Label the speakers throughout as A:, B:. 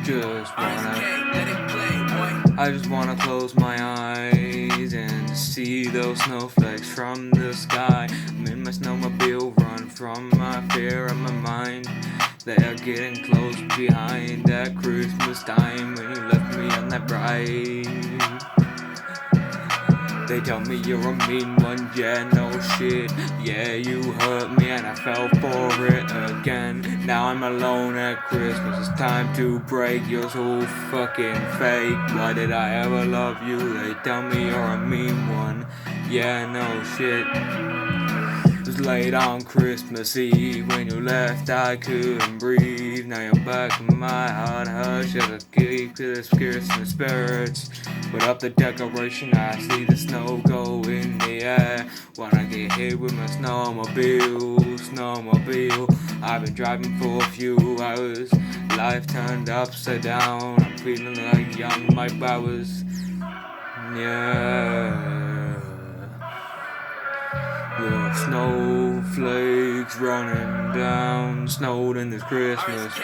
A: I just wanna close my eyes and see those snowflakes from the sky. I'm in my snowmobile, run from my fear of my mind. They are getting close behind that Christmas time when you left me on that ride. They tell me you're a mean one, yeah, no shit. Yeah, you hurt me and I fell for it again. Now I'm alone at Christmas, it's time to break. You're so fucking fake, why did I ever love you? They tell me you're a mean one, yeah, no shit. It was late on Christmas Eve when you left, I couldn't breathe. Now you're back in my heart, hush, I keep to this Christmas spirits. Put up the decoration, I see the snow go in the air. Wanna get hit with my snowmobile. I've been driving for a few hours, life turned upside down. I'm feeling like young Mike Bowers, yeah. The snowflakes running down, snowed in this Christmas.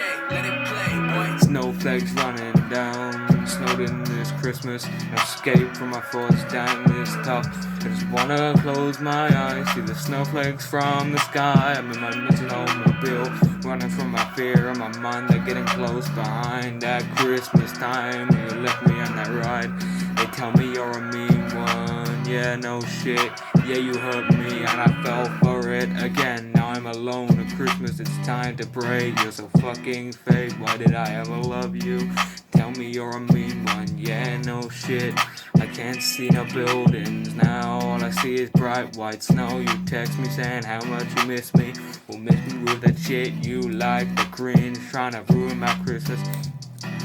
A: Snowflakes running down, snowed in this Christmas. Escape from my thoughts, damn this tough. I just wanna close my eyes, see the snowflakes from the sky. I'm in my snowmobile, running from my fear of my mind. They're getting close behind that Christmas time when you left me on that ride. They tell me you're a mean one, yeah, no shit. Yeah, you hurt me and I fell for it again. Now I'm alone at Christmas, it's time to break. You're so fucking fake, why did I ever love you? Tell me you're a mean one, yeah, no shit. I can't see no buildings now, all I see is bright white snow. You text me saying how much you miss me. Well, miss me with that shit you like, the cringe, trying to ruin my Christmas.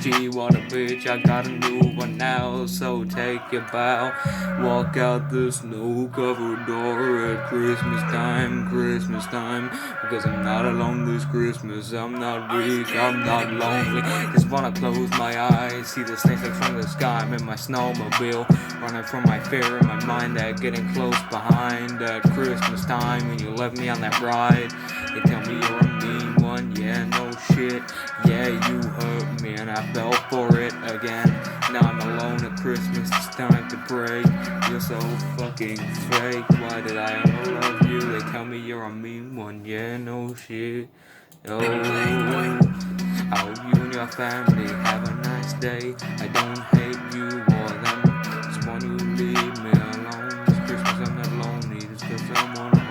A: Gee, what a bitch, I got a new one now, so take your bow. Walk out the snow-covered door at Christmas time, because I'm not alone this Christmas. I'm not weak, I'm not lonely. Just wanna close my eyes, see the snowflakes from the sky. I'm in my snowmobile, running from my fear in my mind. That getting close behind at Christmas time when you left me on that ride. They tell me you're a mean one, yeah, no shit. Yeah, you hurt me and I fell for it again. Now I'm alone at Christmas, it's time to break. You're so fucking fake, why did I ever love you? They tell me you're a mean one, yeah, no shit. Oh, I hope you and your family have a nice day. I don't hate you or them, just want you to leave me alone. This Christmas I'm not lonely, just cause I wanna